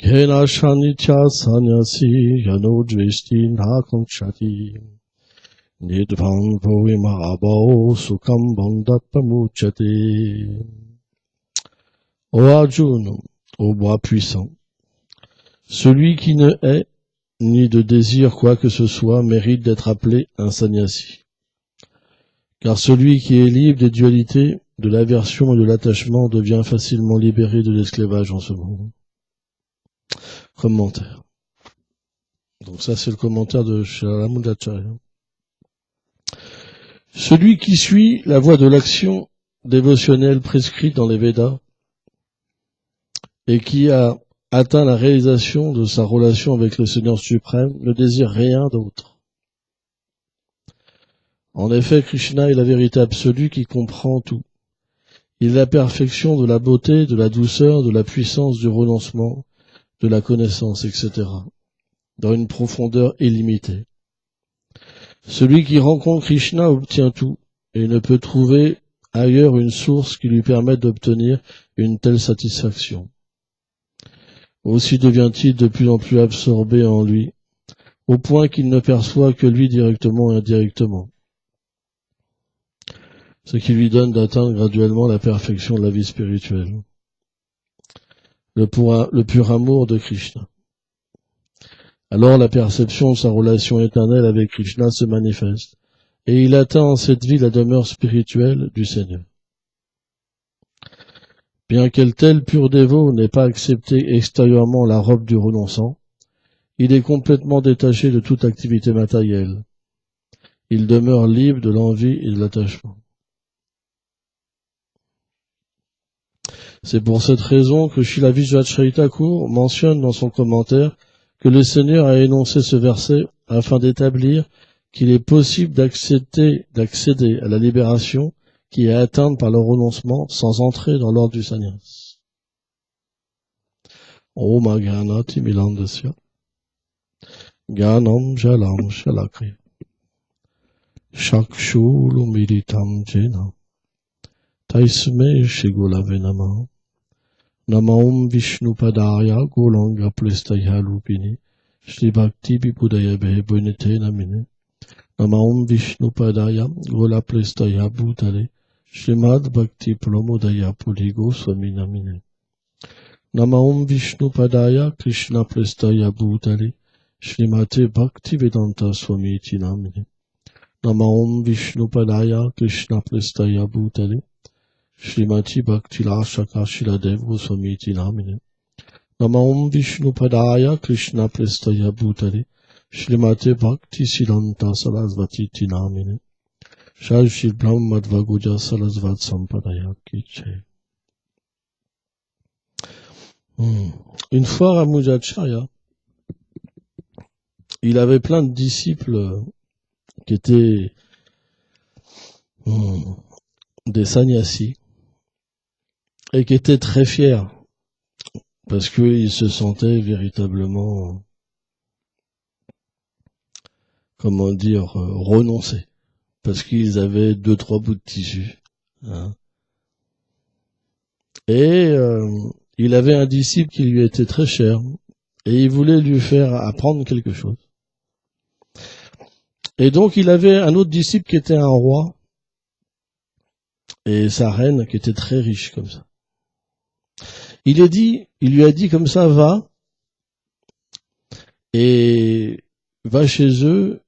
Kena shanitya sanyasi yano dvesti nakanchati nidvan vovima abao sukam bandat pamuchate. Ô Arjuna, ô bras puissant, celui qui ne hait ni de désire quoi que ce soit mérite d'être appelé un sannyasi. Car celui qui est libre des dualités, de l'aversion et de l'attachement devient facilement libéré de l'esclavage en ce monde. Commentaire. Donc ça c'est le commentaire de Shalamundacharya. Celui qui suit la voie de l'action dévotionnelle prescrite dans les Védas et qui a atteint la réalisation de sa relation avec le Seigneur suprême ne désire rien d'autre. En effet, Krishna est la vérité absolue qui comprend tout. Il est la perfection de la beauté, de la douceur, de la puissance, du renoncement, de la connaissance, etc., dans une profondeur illimitée. Celui qui rencontre Krishna obtient tout et ne peut trouver ailleurs une source qui lui permette d'obtenir une telle satisfaction. Aussi devient-il de plus en plus absorbé en lui, au point qu'il ne perçoit que lui directement et indirectement, ce qui lui donne d'atteindre graduellement la perfection de la vie spirituelle, le pur amour de Krishna. Alors la perception de sa relation éternelle avec Krishna se manifeste, et il atteint en cette vie la demeure spirituelle du Seigneur. Bien qu'un tel pur dévot n'ait pas accepté extérieurement la robe du renonçant, il est complètement détaché de toute activité matérielle. Il demeure libre de l'envie et de l'attachement. C'est pour cette raison que Srila Vijayacharya Thakur mentionne dans son commentaire que le Seigneur a énoncé ce verset afin d'établir qu'il est possible d'accéder à la libération qui est atteinte par le renoncement sans entrer dans l'ordre du sannyas. Om Agyanati Milandasya Gyanam Jalam Shalakri Shakshulu Militam Jena Taisme Shigulave Nama Namaum Vishnu Padaya Golanga Plestaya Lupini Shri Bhakti Vibhudaya Behebunite Namine Namaum Vishnu Padaya Gola Plestaya Bhutale Shrimad Bhakti Pramodaya Puligo Swami Namine Namaum Vishnu Padaya Krishna Plestaya Bhutale Shrimate Bhakti Vedanta Swami Namine Namaum Vishnu Padaya Krishna Plestaya Bhutale Shrimati Bhakti Lashaka Shiladev Goswami Namine Namaum Vishnu Padaya Krishna Plestaya Bhutale Shrimate Bhakti Silanta Sarasvati Namine Shai Shri Brahma Madhva Goja Sarasvat Sampadaya Kiche. Une fois Ramujacharya, il avait plein de disciples qui étaient des sannyasis et qui étaient très fiers parce qu'ils se sentaient véritablement, renoncés, parce qu'ils avaient 2-3 bouts de tissu. Hein. Et il avait un disciple qui lui était très cher et il voulait lui faire apprendre quelque chose. Et donc il avait un autre disciple qui était un roi et sa reine qui était très riche comme ça. Il lui a dit comme ça, va chez eux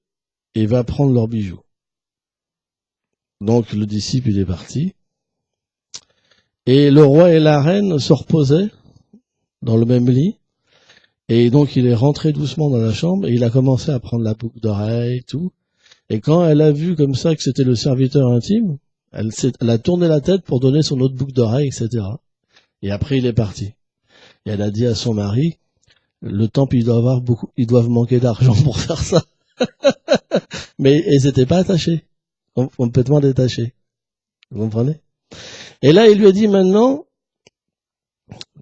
et va prendre leurs bijoux. Donc le disciple il est parti et le roi et la reine se reposaient dans le même lit et donc il est rentré doucement dans la chambre et il a commencé à prendre la boucle d'oreille et tout. Et quand elle a vu comme ça que c'était le serviteur intime, elle a tourné la tête pour donner son autre boucle d'oreille, etc. Et après il est parti. Et elle a dit à son mari, le temple ils doivent manquer d'argent pour faire ça. Mais ils n'étaient pas attachés, complètement détachés. Vous comprenez? Et là il lui a dit maintenant,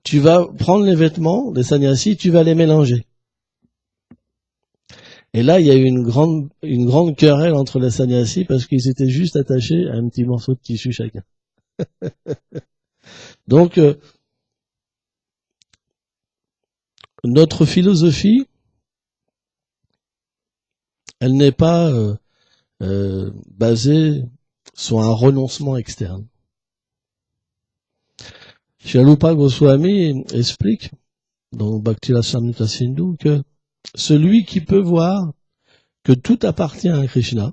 tu vas prendre les vêtements des sannyasis, tu vas les mélanger. Et là, il y a eu une grande querelle entre les sannyasis parce qu'ils étaient juste attachés à un petit morceau de tissu chacun. Donc, notre philosophie, elle n'est pas basée sur un renoncement externe. Shilarupa Goswami explique dans Bhakti-Rasamrita Sindhu que celui qui peut voir que tout appartient à Krishna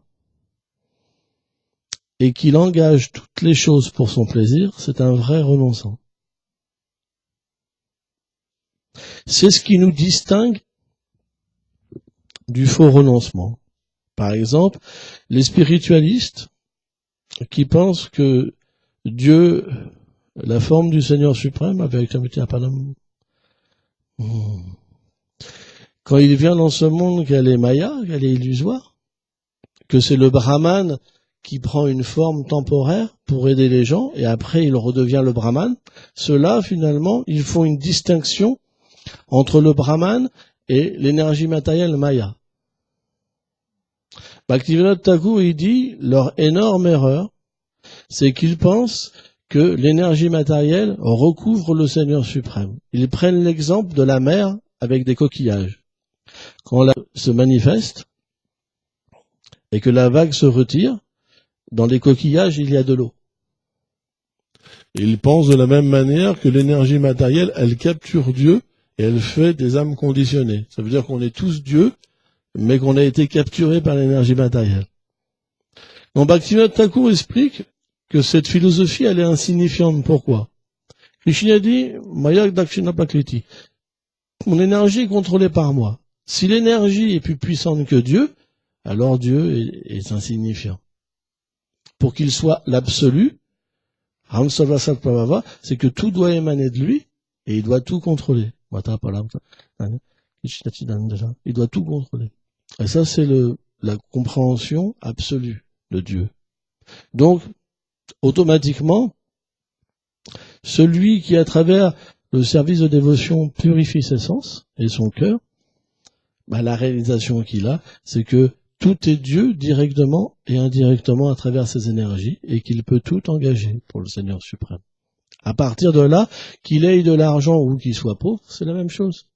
et qu'il engage toutes les choses pour son plaisir, c'est un vrai renonçant. C'est ce qui nous distingue du faux renoncement. Par exemple, les spiritualistes qui pensent que Dieu, la forme du Seigneur suprême, avec quand il vient dans ce monde qu'elle est maya, qu'elle est illusoire, que c'est le brahman qui prend une forme temporaire pour aider les gens, et après il redevient le brahman, ceux-là, finalement, ils font une distinction entre le brahman et l'énergie matérielle maya. Bhaktivinoda Thakur, il dit, leur énorme erreur, c'est qu'ils pensent que l'énergie matérielle recouvre le Seigneur suprême. Ils prennent l'exemple de la mer avec des coquillages. Quand la se manifeste et que la vague se retire, dans les coquillages, il y a de l'eau. Ils pensent de la même manière que l'énergie matérielle, elle capture Dieu et elle fait des âmes conditionnées. Ça veut dire qu'on est tous Dieu, mais qu'on a été capturé par l'énergie matérielle. Donc Bhaktivinoda Thakur explique que cette philosophie, elle est insignifiante. Pourquoi? Krishna dit, Maya Dakshina Prakriti. Mon énergie est contrôlée par moi. Si l'énergie est plus puissante que Dieu, alors Dieu est insignifiant. Pour qu'il soit l'absolu, c'est que tout doit émaner de lui et il doit tout contrôler. Il doit tout contrôler. Et ça, c'est la compréhension absolue de Dieu. Donc, automatiquement, celui qui, à travers le service de dévotion, purifie ses sens et son cœur, la réalisation qu'il a, c'est que tout est Dieu directement et indirectement à travers ses énergies et qu'il peut tout engager pour le Seigneur suprême. À partir de là, qu'il ait de l'argent ou qu'il soit pauvre, c'est la même chose.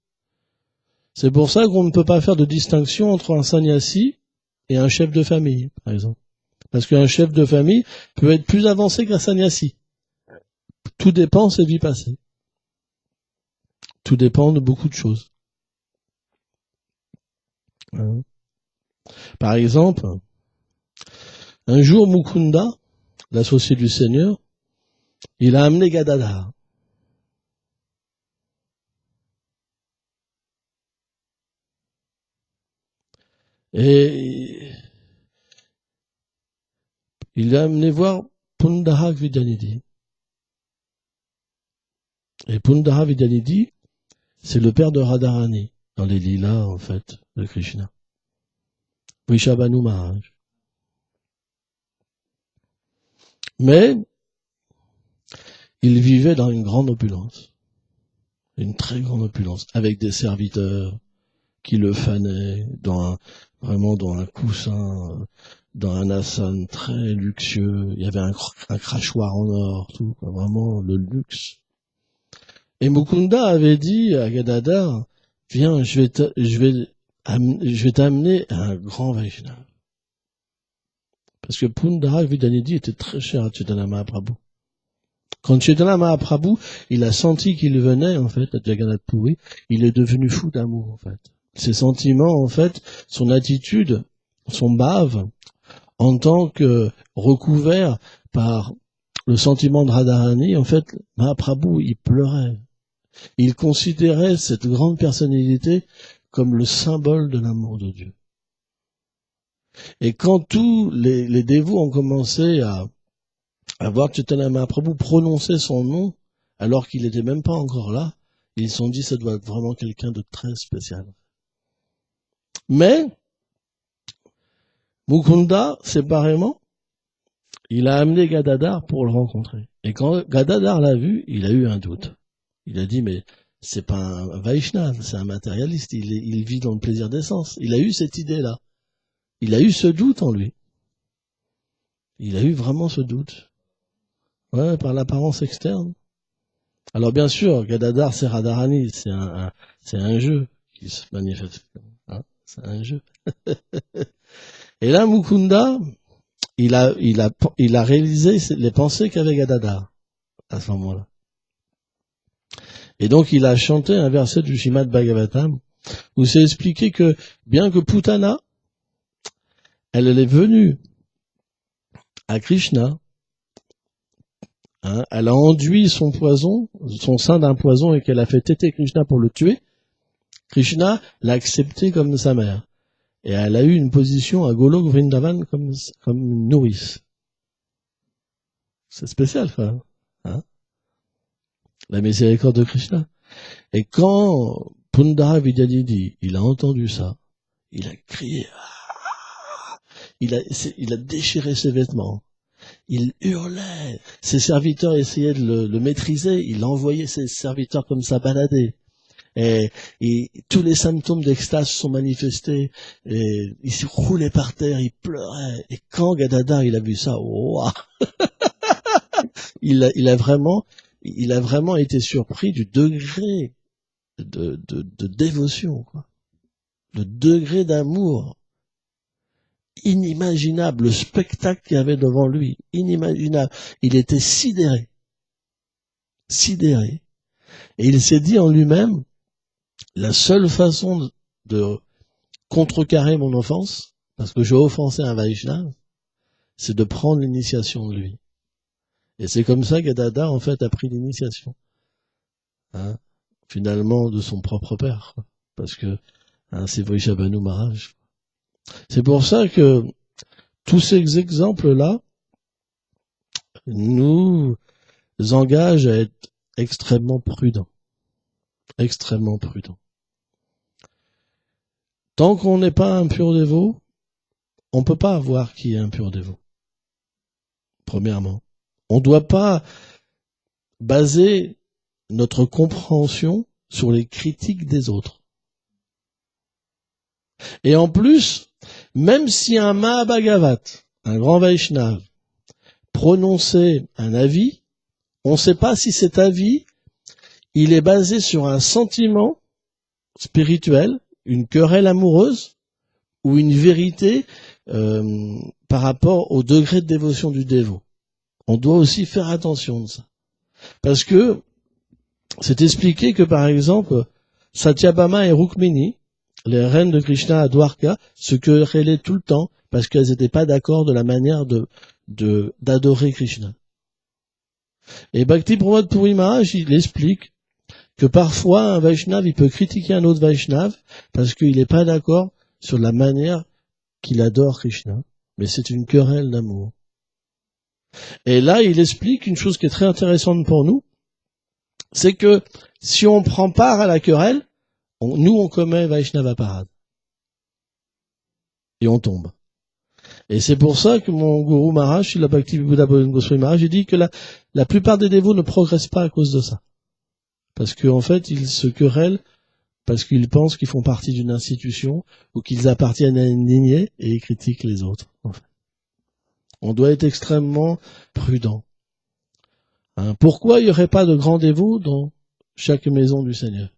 C'est pour ça qu'on ne peut pas faire de distinction entre un sannyasi et un chef de famille, par exemple. Parce qu'un chef de famille peut être plus avancé qu'un sannyasi. Tout dépend de ses vies passées. Tout dépend de beaucoup de choses. Par exemple, un jour Mukunda, l'associé du Seigneur, il a amené Gadadhar. Et il l'a amené voir Pundarak Vidyanidhi. Et Pundarak Vidyanidhi, c'est le père de Radharani, dans les lilas, en fait, de Krishna. Vrishabhanu Maharaj. Mais, il vivait dans une grande opulence. Une très grande opulence, avec des serviteurs qui le fanaient vraiment dans un coussin, dans un asane très luxueux. Il y avait un crachoir en or, tout, vraiment le luxe. Et Mukunda avait dit à Gadadhar, viens, je vais t'amener à un grand Vaishnava. Parce que Pundarak Vidyanidhi était très cher à Chaitanya Mahaprabhu. Quand Chaitanya Mahaprabhu, il a senti qu'il venait, en fait, à Jagannath Puri, il est devenu fou d'amour, en fait. Ses sentiments, en fait, son attitude, son bhave, en tant que recouvert par le sentiment de Radharani, en fait, Mahaprabhu, il pleurait. Il considérait cette grande personnalité comme le symbole de l'amour de Dieu. Et quand tous les dévots ont commencé à voir Chaitanya Mahaprabhu prononcer son nom, alors qu'il n'était même pas encore là, ils se sont dit, ça doit être vraiment quelqu'un de très spécial. Mais, Mukunda, séparément, il a amené Gadadhar pour le rencontrer. Et quand Gadadhar l'a vu, il a eu un doute. Il a dit, mais c'est pas un Vaishnava, c'est un matérialiste, il vit dans le plaisir des sens. Il a eu cette idée-là. Il a eu ce doute en lui. Il a eu vraiment ce doute. Ouais, par l'apparence externe. Alors bien sûr, Gadadhar, c'est Radharani, c'est un jeu qui se manifeste. Hein, c'est un jeu. Et là, Mukunda, il a réalisé les pensées qu'avait Gadadhar à ce moment-là. Et donc, il a chanté un verset du Srimad Bhagavatam où c'est expliqué que bien que Putana, elle est venue à Krishna, hein, elle a enduit son sein d'un poison et qu'elle a fait téter Krishna pour le tuer. Krishna l'a accepté comme sa mère. Et elle a eu une position à Golok Vrindavan comme une nourrice. C'est spécial, quoi. Hein, la miséricorde de Krishna. Et quand Pundara Vidyadhidi, il a entendu ça, il a crié, il a déchiré ses vêtements, il hurlait, ses serviteurs essayaient de le maîtriser, il envoyait ses serviteurs comme ça balader. Et tous les symptômes d'extase sont manifestés, et il se roulait par terre, il pleurait. Et quand Gadadhar, il a vu ça, wow, il a vraiment été surpris du degré de dévotion, quoi. Le degré d'amour inimaginable, le spectacle qu'il y avait devant lui, inimaginable. Il était sidéré. Et il s'est dit en lui-même, la seule façon de contrecarrer mon offense, parce que j'ai offensé un Vaishnava, c'est de prendre l'initiation de lui. Et c'est comme ça que Gadadhar, en fait, a pris l'initiation. Hein, finalement, de son propre père. Parce que c'est Vrishabhanu Maharaj. C'est pour ça que tous ces exemples-là nous engagent à être extrêmement prudents. Extrêmement prudents. Tant qu'on n'est pas un pur dévot, on ne peut pas avoir qui est un pur dévot. Premièrement. On ne doit pas baser notre compréhension sur les critiques des autres. Et en plus, même si un Mahabhagavat, un grand Vaishnava, prononçait un avis, on ne sait pas si cet avis, il est basé sur un sentiment spirituel, une querelle amoureuse, ou une vérité par rapport au degré de dévotion du dévot. On doit aussi faire attention de ça. Parce que c'est expliqué que, par exemple, Satyabhama et Rukmini, les reines de Krishna à Dwarka, se querellaient tout le temps parce qu'elles n'étaient pas d'accord de la manière d'adorer Krishna. Et Bhakti Pramod Puri Maharaj, il explique que parfois un Vaishnava, il peut critiquer un autre Vaishnava parce qu'il n'est pas d'accord sur la manière qu'il adore Krishna. Mais c'est une querelle d'amour. Et là, il explique une chose qui est très intéressante pour nous, c'est que si on prend part à la querelle, on commet Vaishnava Parade. Et on tombe. Et c'est pour ça que mon gourou Maharaj, la Bhakti Buddha Goswami Maharaj, il dit que la plupart des dévots ne progressent pas à cause de ça. Parce qu'en fait, ils se querellent parce qu'ils pensent qu'ils font partie d'une institution ou qu'ils appartiennent à une lignée et ils critiquent les autres. En fait. On doit être extrêmement prudent. Hein, pourquoi il n'y aurait pas de grands dévots dans chaque maison du Seigneur?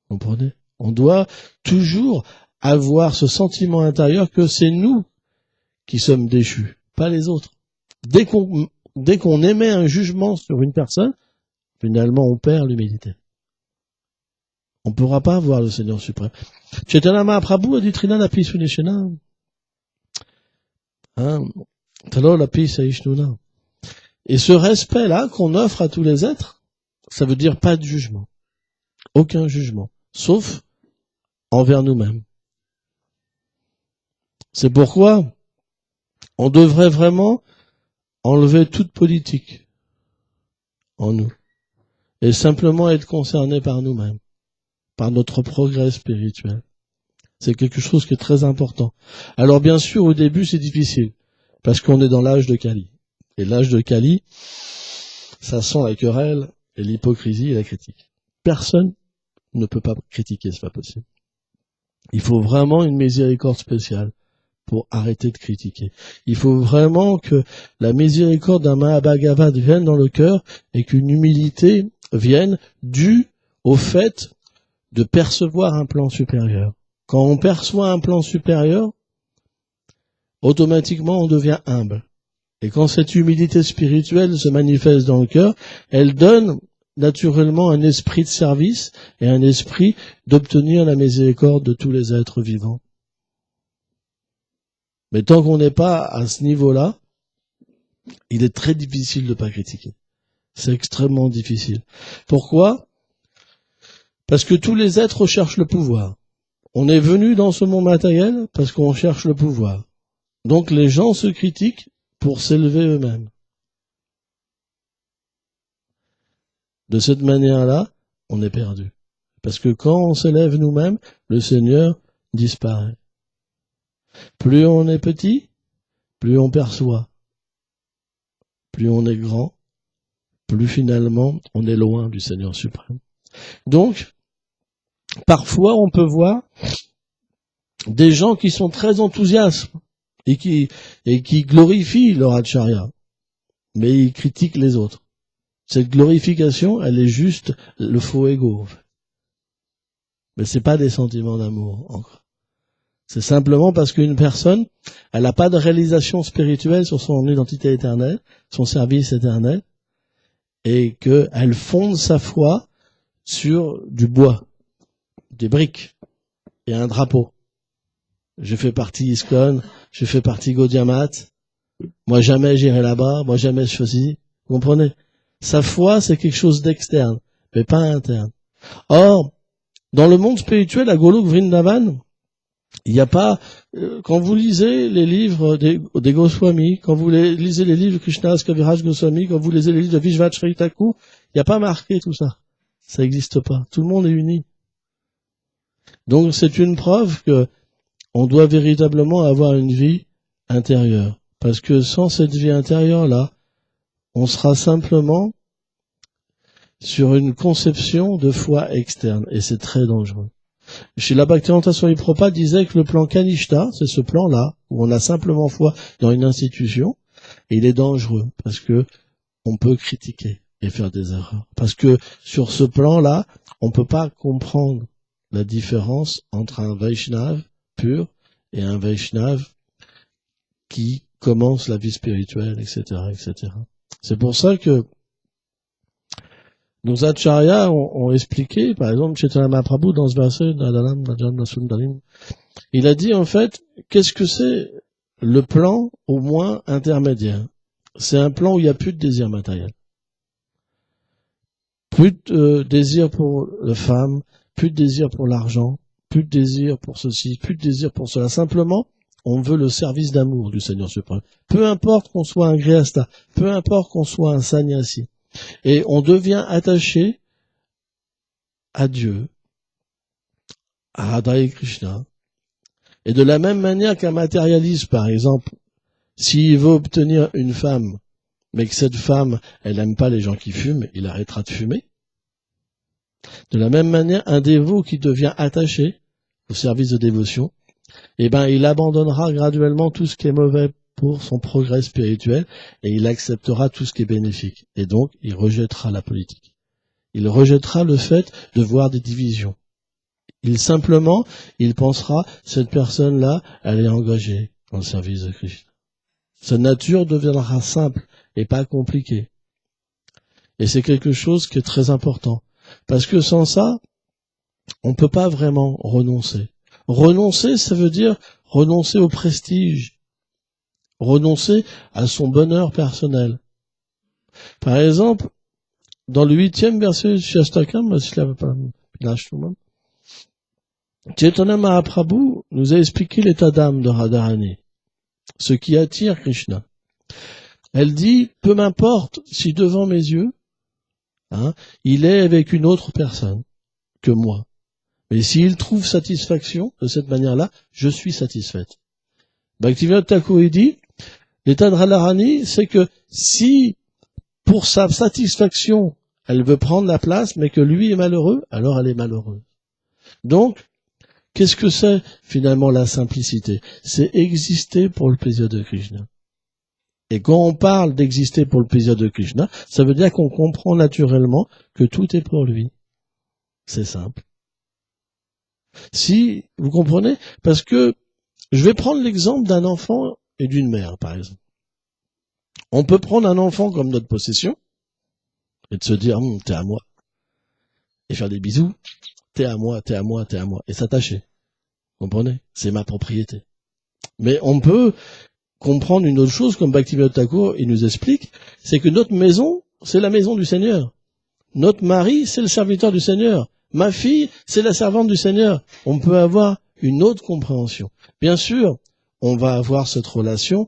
Vous comprenez? On doit toujours avoir ce sentiment intérieur que c'est nous qui sommes déchus, pas les autres. Dès qu'on émet un jugement sur une personne, finalement on perd l'humilité. On ne pourra pas voir le Seigneur suprême. Chaitanya Mahaprabhu a dit Trinana Pisunishena. Et ce respect-là qu'on offre à tous les êtres, ça veut dire pas de jugement. Aucun jugement. Sauf envers nous-mêmes. C'est pourquoi on devrait vraiment enlever toute politique en nous. Et simplement être concerné par nous-mêmes. Par notre progrès spirituel. C'est quelque chose qui est très important. Alors bien sûr, au début, c'est difficile. Parce qu'on est dans l'âge de Kali. Et l'âge de Kali, ça sent la querelle et l'hypocrisie et la critique. Personne ne peut pas critiquer, c'est pas possible. Il faut vraiment une miséricorde spéciale pour arrêter de critiquer. Il faut vraiment que la miséricorde d'un Mahabhagavat vienne dans le cœur et qu'une humilité viennent dus au fait de percevoir un plan supérieur. Quand on perçoit un plan supérieur, automatiquement on devient humble. Et quand cette humilité spirituelle se manifeste dans le cœur, elle donne naturellement un esprit de service et un esprit d'obtenir la miséricorde de tous les êtres vivants. Mais tant qu'on n'est pas à ce niveau-là, il est très difficile de ne pas critiquer. C'est extrêmement difficile. Pourquoi ? Parce que tous les êtres cherchent le pouvoir. On est venu dans ce monde matériel parce qu'on cherche le pouvoir. Donc les gens se critiquent pour s'élever eux-mêmes. De cette manière-là, on est perdu. Parce que quand on s'élève nous-mêmes, le Seigneur disparaît. Plus on est petit, plus on perçoit. Plus on est grand, plus finalement on est loin du Seigneur suprême. Donc, parfois on peut voir des gens qui sont très enthousiastes et qui glorifient leur acharya, mais ils critiquent les autres. Cette glorification, elle est juste le faux ego, en fait. Mais c'est pas des sentiments d'amour, encore. C'est simplement parce qu'une personne, elle n'a pas de réalisation spirituelle sur son identité éternelle, son service éternel, et qu'elle fonde sa foi sur du bois, des briques et un drapeau. J'ai fait partie ISKCON, j'ai fait partie Gaudiya Math, moi jamais j'irai là-bas, moi jamais je faisais. Vous comprenez ? Sa foi, c'est quelque chose d'externe, mais pas interne. Or, dans le monde spirituel, à Golok Vrindavan, il n'y a pas, quand vous lisez les livres des Goswami, quand vous lisez les livres de Krishnadas Kaviraj Goswami, quand vous lisez les livres de Vishvacharya Thakur, il n'y a pas marqué tout ça. Ça n'existe pas. Tout le monde est uni. Donc c'est une preuve que on doit véritablement avoir une vie intérieure. Parce que sans cette vie intérieure-là, on sera simplement sur une conception de foi externe. Et c'est très dangereux. Srila Bhaktivedanta Swami Prabhupada disait que le plan Kanishta, c'est ce plan-là, où on a simplement foi dans une institution, et il est dangereux, parce que on peut critiquer et faire des erreurs. Parce que sur ce plan-là, on ne peut pas comprendre la différence entre un Vaishnav pur et un Vaishnav qui commence la vie spirituelle, etc., etc. C'est pour ça que nos acharyas ont expliqué, par exemple, Chaitanya Mahaprabhu, dans ce verset, il a dit, en fait, qu'est-ce que c'est le plan, au moins, intermédiaire? C'est un plan où il n'y a plus de désir matériel. Plus de désir pour la femme, plus de désir pour l'argent, plus de désir pour ceci, plus de désir pour cela. Simplement, on veut le service d'amour du Seigneur suprême. Peu importe qu'on soit un grihasta, peu importe qu'on soit un sannyasi. Et on devient attaché à Dieu, à Radha et Krishna. Et de la même manière qu'un matérialiste, par exemple, s'il veut obtenir une femme, mais que cette femme, elle n'aime pas les gens qui fument, il arrêtera de fumer. De la même manière, un dévot qui devient attaché au service de dévotion, il abandonnera graduellement tout ce qui est mauvais pour son progrès spirituel et il acceptera tout ce qui est bénéfique. Et donc, il rejettera la politique. Il rejettera le fait de voir des divisions. Il pensera, cette personne-là, elle est engagée dans le service de Krishna. Sa nature deviendra simple et pas compliquée. Et c'est quelque chose qui est très important. Parce que sans ça, on ne peut pas vraiment renoncer. Renoncer, ça veut dire renoncer au prestige, renoncer à son bonheur personnel. Par exemple, dans le 8e verset du Shastakam, Chaitanya Mahaprabhu nous a expliqué l'état d'âme de Radharani, ce qui attire Krishna. Elle dit, peu m'importe si devant mes yeux, il est avec une autre personne que moi. Mais s'il trouve satisfaction de cette manière-là, je suis satisfaite. Bhaktivinoda Thakur dit, l'état de Radharani, c'est que si, pour sa satisfaction, elle veut prendre la place, mais que lui est malheureux, alors elle est malheureuse. Donc, qu'est-ce que c'est finalement la simplicité? C'est exister pour le plaisir de Krishna. Et quand on parle d'exister pour le plaisir de Krishna, ça veut dire qu'on comprend naturellement que tout est pour lui. C'est simple. Si, vous comprenez? Parce que, je vais prendre l'exemple d'un enfant et d'une mère, par exemple. On peut prendre un enfant comme notre possession, et de se dire, t'es à moi. Et faire des bisous, t'es à moi, t'es à moi, t'es à moi. Et s'attacher. Vous comprenez? C'est ma propriété. Mais on peut comprendre une autre chose, comme Bhaktivinoda Thakur, il nous explique, c'est que notre maison, c'est la maison du Seigneur. Notre mari, c'est le serviteur du Seigneur. Ma fille, c'est la servante du Seigneur. On peut avoir une autre compréhension. Bien sûr, on va avoir cette relation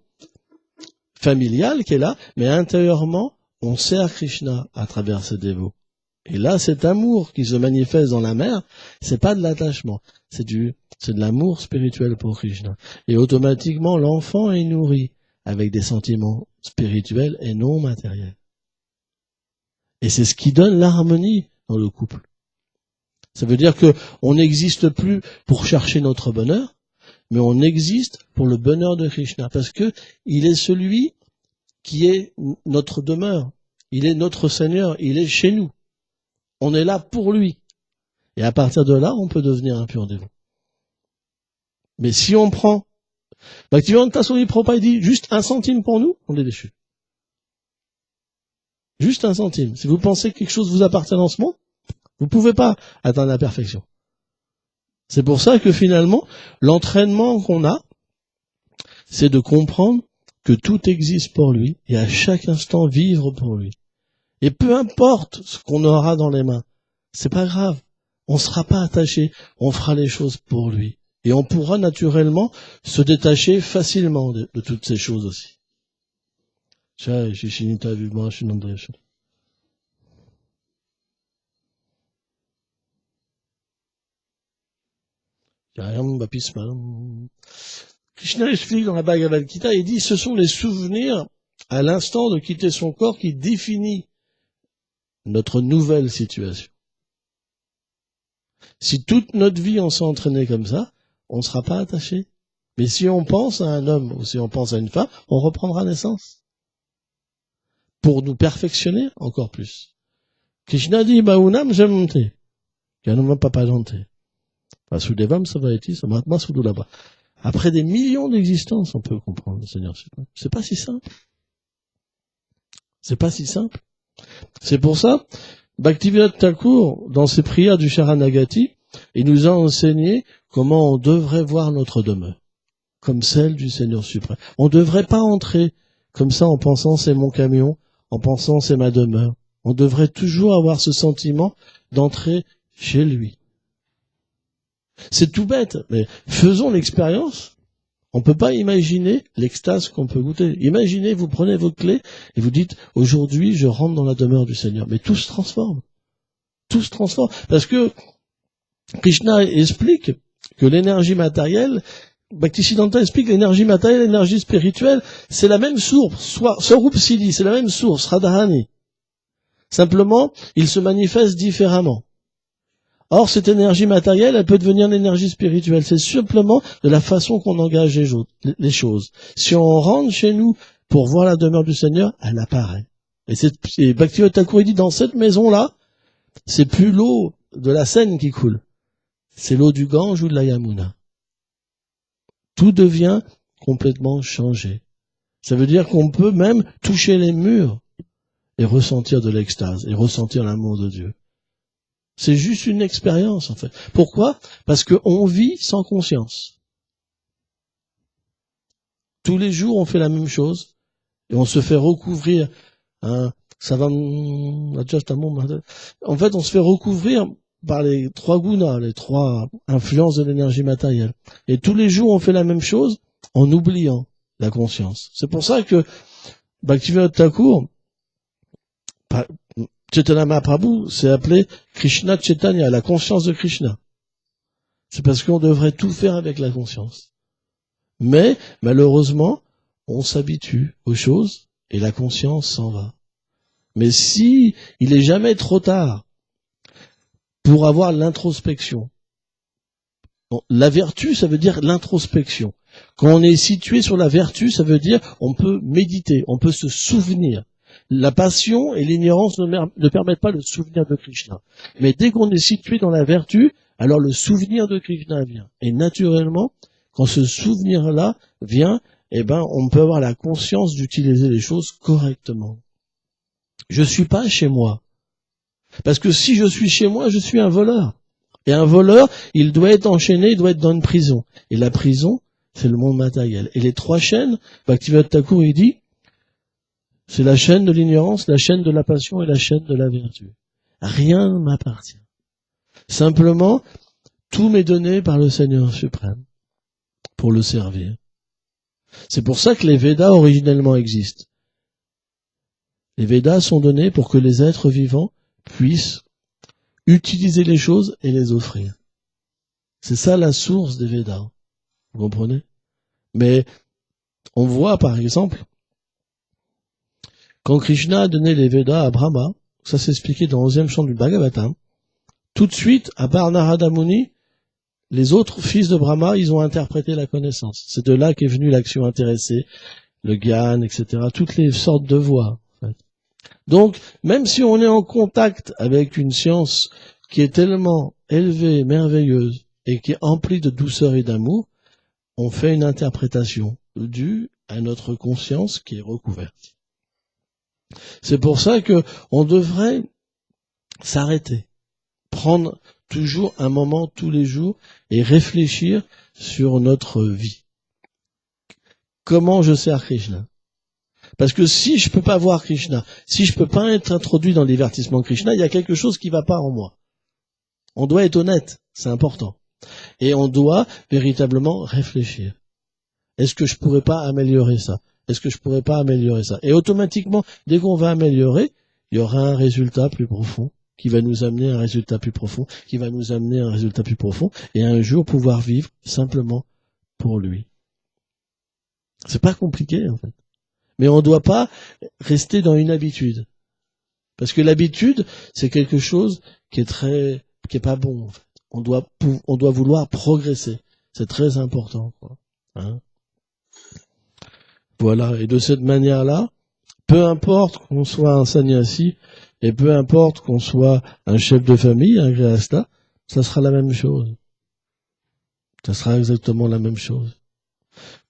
familiale qui est là, mais intérieurement, on sert Krishna à travers ses dévots. Et là, cet amour qui se manifeste dans la mère, c'est pas de l'attachement, c'est de l'amour spirituel pour Krishna. Et automatiquement, l'enfant est nourri avec des sentiments spirituels et non matériels. Et c'est ce qui donne l'harmonie dans le couple. Ça veut dire que on n'existe plus pour chercher notre bonheur, mais on existe pour le bonheur de Krishna, parce que il est celui qui est notre demeure. Il est notre Seigneur, il est chez nous. On est là pour lui. Et à partir de là, on peut devenir un pur dévot. Mais si on prend, Bhaktivinoda Swami Prabhupada dit, juste 1 centime pour nous, on est déchu. Juste 1 centime. Si vous pensez que quelque chose vous appartient en ce moment, vous ne pouvez pas atteindre la perfection. C'est pour ça que finalement, l'entraînement qu'on a, c'est de comprendre que tout existe pour lui et à chaque instant vivre pour lui. Et peu importe ce qu'on aura dans les mains, c'est pas grave. On ne sera pas attaché, on fera les choses pour lui. Et on pourra naturellement se détacher facilement de toutes ces choses aussi. Krishna explique dans la Bhagavad Gita, il dit, ce sont les souvenirs à l'instant de quitter son corps qui définit notre nouvelle situation. Si toute notre vie on s'est entraîné comme ça, on ne sera pas attaché. Mais si on pense à un homme ou si on pense à une femme, on reprendra naissance. Pour nous perfectionner encore plus. Krishna dit, Maunam jamante, Yanuma papajante. Vasudevam savaiti, samatma sudulaba. Après des millions d'existences, on peut comprendre le Seigneur suprême. C'est pas si simple. C'est pas si simple. C'est pour ça, Bhaktivinoda Thakur, dans ses prières du Sharanagati, il nous a enseigné comment on devrait voir notre demeure, comme celle du Seigneur suprême. On ne devrait pas entrer comme ça en pensant c'est mon camion, en pensant c'est ma demeure. On devrait toujours avoir ce sentiment d'entrer chez lui. C'est tout bête, mais faisons l'expérience. On ne peut pas imaginer l'extase qu'on peut goûter. Imaginez, vous prenez vos clés et vous dites, aujourd'hui, je rentre dans la demeure du Seigneur. Mais tout se transforme. Tout se transforme. Parce que Krishna explique que l'énergie matérielle, Bhaktisiddhanta explique que l'énergie matérielle et l'énergie spirituelle, c'est la même source. Swarup Siddhi, c'est la même source, Radharani. Simplement, il se manifeste différemment. Or, cette énergie matérielle, elle peut devenir une énergie spirituelle. C'est simplement de la façon qu'on engage les choses. Si on rentre chez nous pour voir la demeure du Seigneur, elle apparaît. Et Bhaktivinoda Thakur dit, dans cette maison-là, c'est plus l'eau de la Seine qui coule. C'est l'eau du Gange ou de la Yamuna. Tout devient complètement changé. Ça veut dire qu'on peut même toucher les murs et ressentir de l'extase, et ressentir l'amour de Dieu. C'est juste une expérience, en fait. Pourquoi? Parce qu'on vit sans conscience. Tous les jours, on fait la même chose, et on se fait recouvrir, en fait, on se fait recouvrir par les 3 gunas, les 3 influences de l'énergie matérielle. Et tous les jours, on fait la même chose en oubliant la conscience. C'est pour ça que Bhaktivinoda Thakur, Chaitanya Mahaprabhu, c'est appelé Krishna Chaitanya, la conscience de Krishna. C'est parce qu'on devrait tout faire avec la conscience. Mais, malheureusement, on s'habitue aux choses et la conscience s'en va. Mais si il est jamais trop tard pour avoir l'introspection. La vertu, ça veut dire l'introspection. Quand on est situé sur la vertu, ça veut dire on peut méditer, on peut se souvenir. La passion et l'ignorance ne permettent pas le souvenir de Krishna. Mais dès qu'on est situé dans la vertu, alors le souvenir de Krishna vient. Et naturellement, quand ce souvenir-là vient, eh ben, on peut avoir la conscience d'utiliser les choses correctement. Je suis pas chez moi. Parce que si je suis chez moi, je suis un voleur. Et un voleur, il doit être enchaîné, il doit être dans une prison. Et la prison, c'est le monde matériel. Et les 3 chaînes, Bhaktivinoda Thakur, il dit, c'est la chaîne de l'ignorance, la chaîne de la passion et la chaîne de la vertu. Rien ne m'appartient. Simplement, tout m'est donné par le Seigneur suprême pour le servir. C'est pour ça que les Védas originellement existent. Les Védas sont donnés pour que les êtres vivants puissent utiliser les choses et les offrir. C'est ça la source des Védas. Vous comprenez? Mais on voit par exemple, quand Krishna a donné les Védas à Brahma, ça s'est expliqué dans le 11e chant du Bhagavatam, tout de suite, à part Narada Muni, les autres fils de Brahma, ils ont interprété la connaissance. C'est de là qu'est venue l'action intéressée, le gyan, etc., toutes les sortes de voies. En fait. Donc, même si on est en contact avec une science qui est tellement élevée, merveilleuse, et qui est emplie de douceur et d'amour, on fait une interprétation due à notre conscience qui est recouverte. C'est pour ça que on devrait s'arrêter, prendre toujours un moment tous les jours et réfléchir sur notre vie. Comment je sers Krishna? Parce que si je peux pas voir Krishna, si je peux pas être introduit dans le divertissement Krishna, il y a quelque chose qui va pas en moi. On doit être honnête, c'est important. Et on doit véritablement réfléchir. Est-ce que je pourrais pas améliorer ça? Est-ce que je pourrais pas améliorer ça? Et automatiquement, dès qu'on va améliorer, il y aura un résultat plus profond, qui va nous amener à un résultat plus profond, qui va nous amener à un résultat plus profond, et un jour pouvoir vivre simplement pour lui. C'est pas compliqué, en fait. Mais on ne doit pas rester dans une habitude. Parce que l'habitude, c'est quelque chose qui est pas bon, en fait. On doit vouloir progresser. C'est très important, quoi. Hein? Voilà. Et de cette manière-là, peu importe qu'on soit un sannyasi, et peu importe qu'on soit un chef de famille, un grihastha, ça sera la même chose. Ça sera exactement la même chose.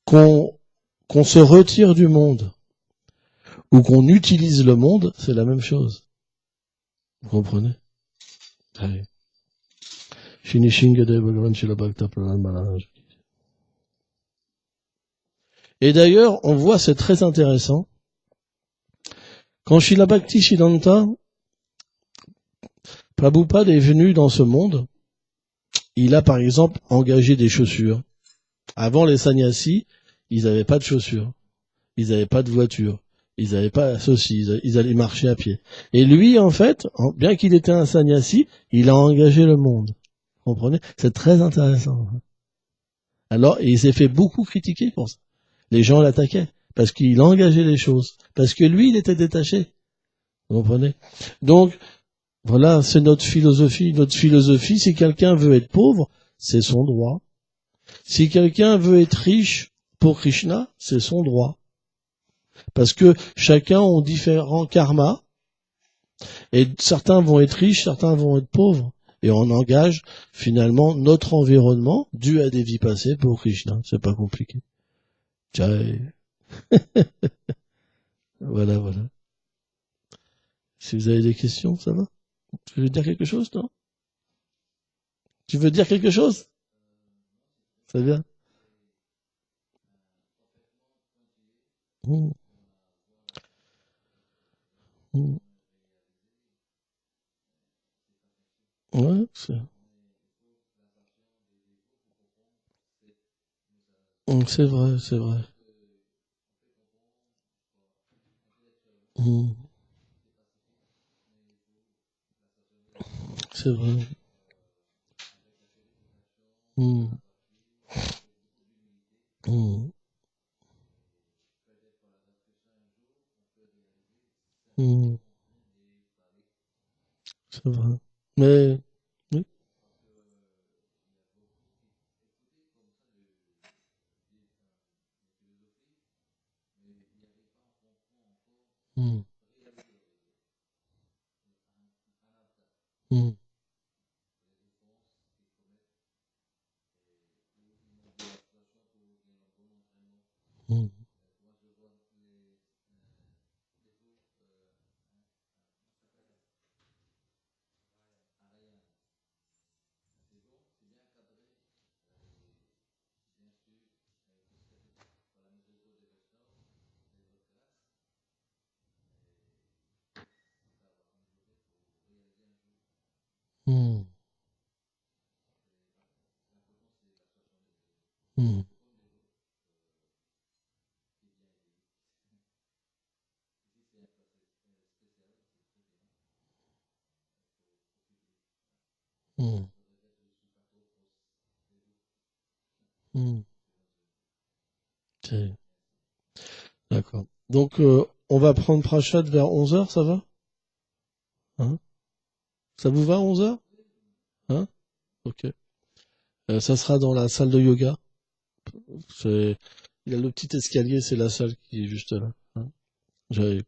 Qu'on se retire du monde, ou qu'on utilise le monde, c'est la même chose. Vous comprenez? Allez. Et d'ailleurs, on voit, c'est très intéressant, quand Srila Bhakti Siddhanta, Prabhupada est venu dans ce monde, il a par exemple engagé des chaussures. Avant les sannyasis, ils n'avaient pas de chaussures, ils n'avaient pas de voiture, ils n'avaient pas ceci, ils allaient marcher à pied. Et lui, en fait, bien qu'il était un sannyasi, il a engagé le monde. Vous comprenez? C'est très intéressant. Alors, il s'est fait beaucoup critiquer pour ça. Les gens l'attaquaient, parce qu'il engageait les choses, parce que lui, il était détaché. Vous comprenez? Donc, voilà, c'est notre philosophie. Notre philosophie, si quelqu'un veut être pauvre, c'est son droit. Si quelqu'un veut être riche pour Krishna, c'est son droit. Parce que chacun a différents karmas, et certains vont être riches, certains vont être pauvres. Et on engage finalement notre environnement dû à des vies passées pour Krishna. C'est pas compliqué. Jai. Voilà, voilà. Si vous avez des questions, ça va? Tu veux dire quelque chose, toi? Tu veux dire quelque chose? C'est bien. Mmh. Mmh. Ouais, c'est vrai, c'est vrai. Mmh. C'est vrai. Mmh. Mmh. Mmh. C'est vrai. Mais, oui. Hmm. Hmm. Hmm. Hmm. Hmm. Hmm. Hmm. C'est- D'accord. Donc, on va prendre Prashad vers 11h, ça va? Hein? Ça vous va, 11h? Hein? Ok. Ça sera dans la salle de yoga. C'est... Il y a le petit escalier, c'est la salle qui est juste là. Hein? J'avais